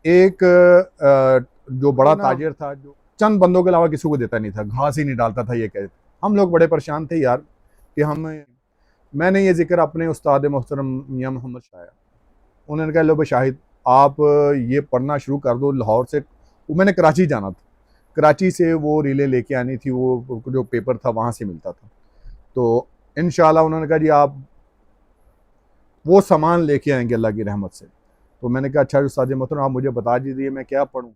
एक जो बड़ा ताजिर था, जो चंद बंदों के अलावा किसी को देता नहीं था, घास ही नहीं डालता था, ये कहते। हम लोग बड़े परेशान थे यार कि हम मैंने ये जिक्र अपने उस्ताद मोहतरम मियाँ मोहम्मद शाह, उन्होंने कहा लो भाई शाहिद, आप ये पढ़ना शुरू कर दो। लाहौर से वो मैंने कराची जाना था, कराची से वो रिले लेके आनी थी, वो जो पेपर था वहाँ से मिलता था। तो इंशाल्लाह उन्होंने कहा जी आप वो सामान लेके आएंगे अल्लाह की रहमत से। तो मैंने कहा अच्छा उस्ताद मोहतरम आप मुझे बता दीजिए मैं क्या पढ़ूँ।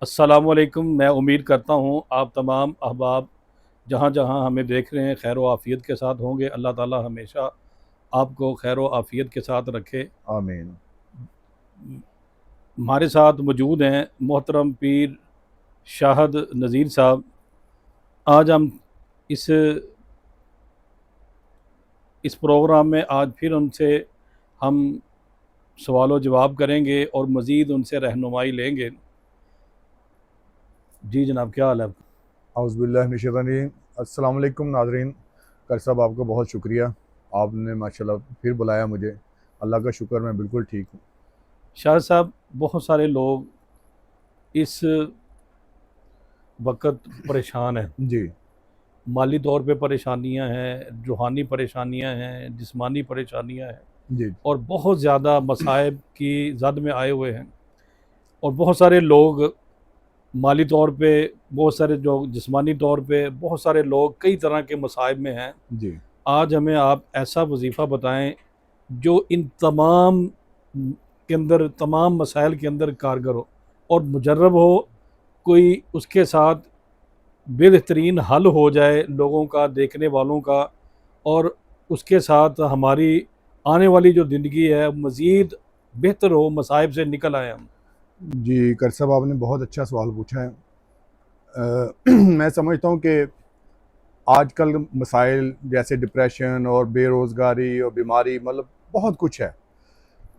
अस्सलामुअलैकुम। मैं उम्मीद करता हूँ आप तमाम अहबाब जहाँ जहाँ हमें देख रहे हैं खैर व आफ़ियत के साथ होंगे। अल्लाह ताला हमेशा आपको खैर व आफ़ियत के साथ रखे। आमीन। हमारे साथ मौजूद हैं मोहतरम पीर शाहद नज़ीर साहब। आज हम इस इस प्रोग्राम में आज फिर उनसे हम सवाल जवाब करेंगे और मज़ीद उनसे रहनुमाई लेंगे। जी जनाब, क्या हाल है आपका? औज़ुबिल्लाहि मिनश शैतानिर रजीम। अस्सलाम वालेकुम नाज़रीन। कर साहब आपका बहुत शुक्रिया, आपने माशाल्लाह फिर बुलाया मुझे। अल्लाह का शुक्र, मैं बिल्कुल ठीक हूँ। शाह साहब, बहुत सारे लोग इस वक्त परेशान हैं। जी माली तौर पे परेशानियां हैं, रूहानी परेशानियां हैं, जिस्मानी परेशानियां हैं जी और बहुत ज़्यादा मसाइब की जद में आए हुए हैं। और बहुत सारे लोग माली तौर पे, बहुत सारे जो जिस्मानी तौर पे, बहुत सारे लोग कई तरह के मसाइब में हैं। जी आज हमें आप ऐसा वजीफ़ा बताएं जो इन तमाम के अंदर, तमाम मसाइल के अंदर कारगर हो और मुजर्रब हो, कोई उसके साथ बेहतरीन हल हो जाए लोगों का, देखने वालों का, और उसके साथ हमारी आने वाली जो ज़िंदगी है मज़ीद बेहतर हो, मसाइब से निकल आए हम। जी कर साहब आपने बहुत अच्छा सवाल पूछा है। मैं समझता हूँ कि आजकल मसाइल जैसे डिप्रेशन और बेरोज़गारी और बीमारी, मतलब बहुत कुछ है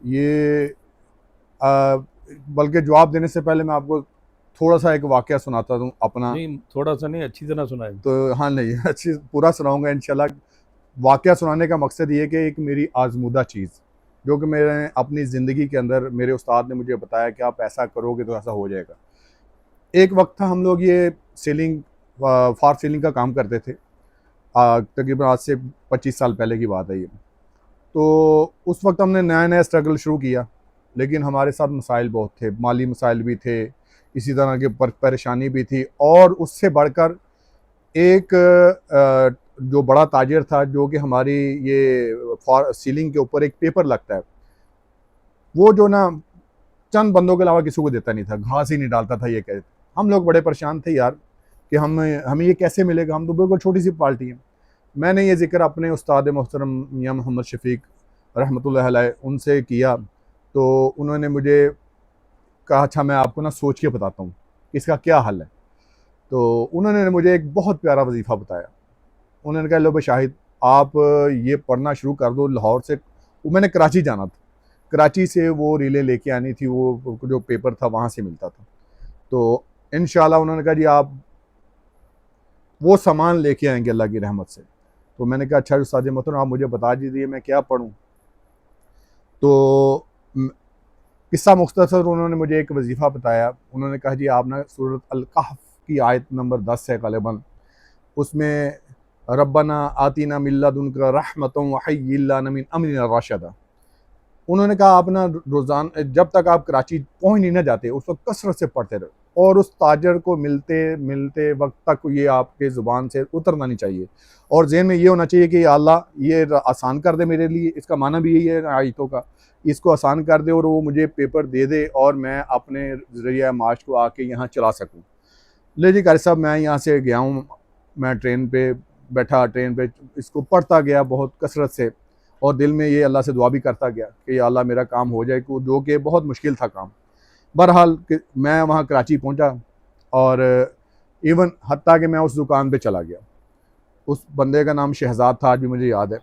ये। अ, बल्कि जवाब देने से पहले मैं आपको थोड़ा सा एक वाक़या सुनाता हूँ अपना। नहीं, थोड़ा सा नहीं, अच्छी तरह सुनाए। तो हाँ, नहीं अच्छी पूरा सुनाऊँगा इंशाल्लाह। वाक़या सुनाने का मकसद ये है कि एक मेरी आज़मूदा चीज़, जो कि मैंने अपनी ज़िंदगी के अंदर, मेरे उस्ताद ने मुझे बताया कि आप ऐसा करोगे तो ऐसा हो जाएगा। एक वक़्त था, हम लोग ये सीलिंग फ़ॉर सीलिंग का काम करते थे। तकरीबन आज से 25 साल पहले की बात है ये। तो उस वक़्त हमने नया-नया स्ट्रगल शुरू किया, लेकिन हमारे साथ मसाइल बहुत थे, माली मसाइल भी थे, इसी तरह की परेशानी भी थी, और उससे बढ़कर एक जो बड़ा ताजिर था, जो कि हमारी ये फॉर सीलिंग के ऊपर एक पेपर लगता है, वो जो ना चंद बंदों के अलावा किसी को देता नहीं था, घास ही नहीं डालता था, ये कहते। हम लोग बड़े परेशान थे यार कि हमें ये कैसे मिलेगा, हम तो बिल्कुल छोटी सी पार्टी हैं। मैंने ये जिक्र अपने उस्ताद मोहतरम मियाँ मोहम्मद शफ़ीक रहमतुल्लाह अलैह उनसे किया। तो उन्होंने मुझे कहा अच्छा मैं आपको ना सोच के बताता हूँ कि इसका क्या हल है। तो उन्होंने मुझे एक बहुत प्यारा वजीफ़ा बताया। उन्होंने कहा लो भाई शाहिद, आप ये पढ़ना शुरू कर दो। लाहौर से वो मैंने कराची जाना था, कराची से वो रिले लेके आनी थी, वो जो पेपर था वहाँ से मिलता था। तो इंशाल्लाह उन्होंने कहा जी आप वो सामान लेके आएंगे अल्लाह की रहमत से। तो मैंने कहा अच्छा उस्ताद मोहतरम आप मुझे बता दीजिए मैं क्या पढ़ूँ। तो किस्सा मुख्तसर उन्होंने मुझे एक वजीफ़ा बताया। उन्होंने कहा जी आप ना सूरत अल कहफ की आयत नंबर 10 है ग़ालिबन, उसमें रब्बना आतिना मिन लदुनका रहमतन व हय्यि लना मिन अमरिना रशदा। उन्होंने कहा आप ना रोज़ान जब तक आप कराची पहुँच नहीं ना जाते उस वक़्त कसरत से पढ़ते रहो, और उस ताजर को मिलते मिलते वक्त तक ये आपके ज़ुबान से उतरना नहीं चाहिए, और ज़हन में ये होना चाहिए कि या अल्लाह ये आसान कर दे मेरे लिए। इसका माना भी यही है आयतों का, इसको आसान कर दे और वो मुझे पेपर दे दे और मैं अपने ज़रिया माश को आके यहाँ चला सकूँ। ले जी कारी साहब, मैं यहाँ से गया हूँ, मैं ट्रेन पे बैठा, ट्रेन पे इसको पढ़ता गया बहुत कसरत से, और दिल में ये अल्लाह से दुआ भी करता गया कि या अल्लाह मेरा काम हो जाए, जो कि बहुत मुश्किल था काम। बहरहाल मैं वहाँ कराची पहुँचा, और इवन हत्ता कि मैं उस दुकान पे चला गया। उस बंदे का नाम शहजाद था, आज भी मुझे याद है।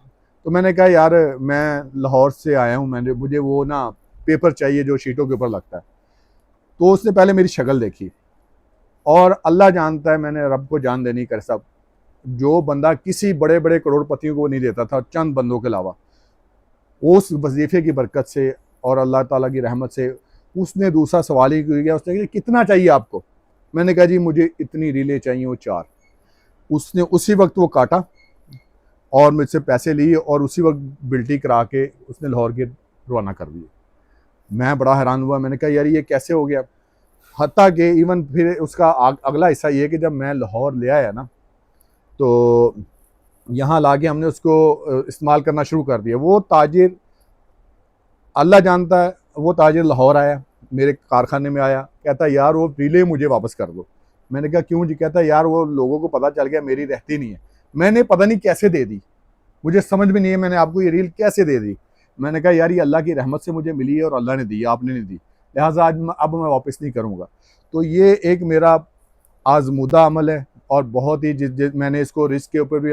तो मैंने कहा यार मैं लाहौर से आया हूँ, मैंने मुझे वो ना पेपर चाहिए जो शीटों के ऊपर लगता है। तो उसने पहले मेरी शक्ल देखी, और अल्लाह जानता है मैंने रब को जान देनी कर सब, जो बंदा किसी बड़े बड़े करोड़पतियों को नहीं देता था चंद बंदों के अलावा, उस वजीफ़े की बरकत से और अल्लाह ताला की रहमत से उसने दूसरा सवाल ही किया, उसने कहा कितना चाहिए आपको? मैंने कहा जी मुझे इतनी रीलें चाहिए, वो 4। उसने उसी वक्त वो काटा और मुझसे पैसे लिए और उसी वक्त बिल्टी करा के उसने लाहौर के रवाना कर दिए। मैं बड़ा हैरान हुआ, मैंने कहा यार ये कैसे हो गया? हत्ता कि इवन फिर उसका अगला हिस्सा ये है कि जब मैं लाहौर ले आया ना, तो यहाँ ला के हमने उसको इस्तेमाल करना शुरू कर दिया। वो ताजिर, अल्लाह जानता है, वो ताजिर लाहौर आया, मेरे कारखाने में आया, कहता यार वो रीलें मुझे वापस कर दो। मैंने कहा क्यों जी? कहता यार वो लोगों को पता चल गया मेरी रहती नहीं है। मैंने पता नहीं कैसे दे दी, मुझे समझ में नहीं है मैंने आपको ये रील कैसे दे दी। मैंने कहा यार ये अल्लाह की रहमत से मुझे मिली है और अल्लाह ने दी, आपने नहीं दी, लिहाजा अब मैं वापस नहीं करूँगा। तो ये एक मेरा आजमूदा अमल है और बहुत ही मैंने इसको रिस्क के ऊपर भी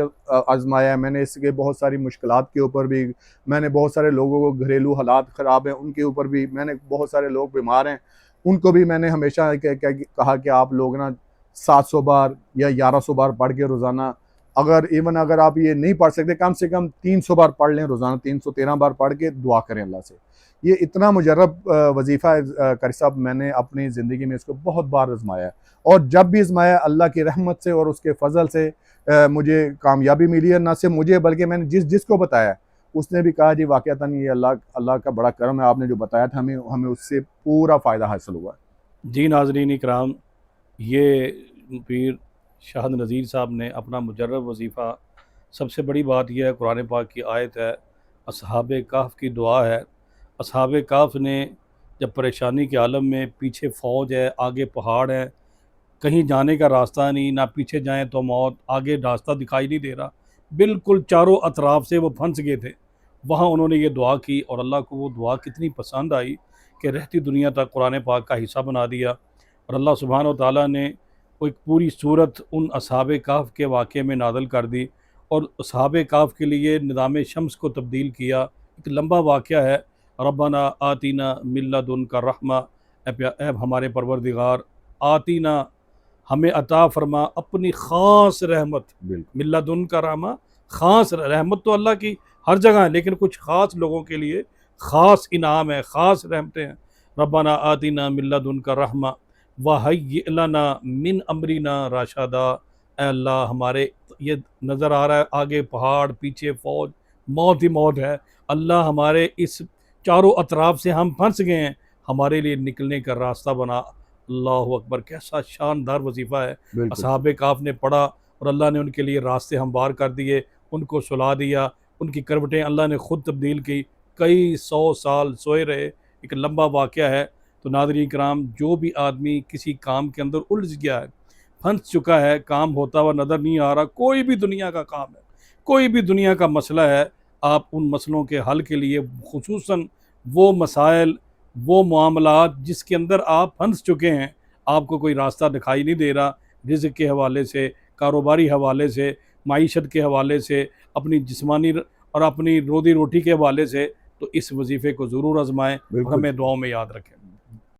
आजमाया है, मैंने इसके बहुत सारी मुश्किलात के ऊपर भी, मैंने बहुत सारे लोगों को घरेलू हालात ख़राब हैं उनके ऊपर भी, मैंने बहुत सारे लोग बीमार हैं उनको भी मैंने हमेशा कहा कि आप लोग ना 700 बार या 1100 बार पढ़ के रोज़ाना, अगर आप ये नहीं पढ़ सकते कम से कम 300 बार पढ़ लें रोज़ाना, 313 बार पढ़ के दुआ करें अल्लाह से। ये इतना मुजर्रब वजीफ़ा है कारी साहब, मैंने अपनी ज़िंदगी में इसको बहुत बार आजमाया है और जब भी आजमाया अल्लाह की रहमत से और उसके फजल से मुझे कामयाबी मिली है। ना सिर्फ मुझे बल्कि मैंने जिसको बताया उसने भी कहा जी वाक़अतन ये अल्लाह का बड़ा करम है, आपने जो बताया था हमें उससे पूरा फ़ायदा हासिल हुआ। जी नाज़रीन इकराम, ये पीर शाहद नज़ीर साहब ने अपना मुजर्रब वजीफ़ा, सबसे बड़ी बात यह है कुरान पाक की आयत है, असहाबे कहफ़ की दुआ है। असहाबे कहफ़ ने जब परेशानी के आलम में, पीछे फ़ौज है, आगे पहाड़ है, कहीं जाने का रास्ता नहीं, ना पीछे जाएं तो मौत, आगे रास्ता दिखाई नहीं दे रहा, बिल्कुल चारों अतराफ से वो फंस गए थे। वहाँ उन्होंने ये दुआ की और अल्लाह को वो दुआ कितनी पसंद आई कि रहती दुनिया तक कुरान पाक का हिस्सा बना दिया। और अल्लाह सुब्हानहू व तआला ने वो एक पूरी सूरत उन असहाबे कहफ़ के वाक़े में नाज़िल कर दी और असहाबे कहफ़ के लिए निज़ाम शम्स को तब्दील किया। एक लंबा वाक़या है। रब्बना आतीना मिन लदुनका रहमा, ए हमारे परवरदिगार, आतीना हमें अता फरमा अपनी ख़ास रहमत, बिल्कुल मिन लदुनका रहमा, ख़ास रहमत तो अल्लाह की हर जगह है, लेकिन कुछ ख़ास लोगों के लिए ख़ास इनाम है, ख़ास रहमतें हैं। रब्बना आतीना मिन लदुनका रहमा वहय्यि लना मिन अमरिना रशदा। ए अल्लाह, हमारे ये नज़र आ रहा है आगे पहाड़, पीछे फ़ौज, मौत ही मौत है। अल्लाह, हमारे इस चारों अतराफ से हम फंस गए हैं, हमारे लिए निकलने का रास्ता बना। अल्लाह अकबर, कैसा शानदार वजीफ़ा है। बिल्कुल असहाबे काफ ने पढ़ा और अल्लाह ने उनके लिए रास्ते हमवार कर दिए, उनको सुला दिया, उनकी करवटें अल्लाह ने ख़ुद तब्दील की, कई 100 साल सोए रहे। एक लंबा वाक़या है। तो नाज़रीन कराम, जो भी आदमी किसी काम के अंदर उलझ गया है, फंस चुका है, काम होता हुआ नज़र नहीं आ रहा, कोई भी दुनिया का काम है, कोई भी दुनिया का मसला है, आप उन मसलों के हल के लिए खुसूसन वो मसाइल, वो मामलात जिसके अंदर आप फंस चुके हैं, आपको कोई रास्ता दिखाई नहीं दे रहा, रिज़्क़ के हवाले से, कारोबारी हवाले से, माईशत के हवाले से, अपनी जिस्मानी और अपनी रोज़ी रोटी के हवाले से, तो इस वजीफ़े को ज़रूर आज़माएँ और बिल्कुल हमें दुआओं में याद रखें।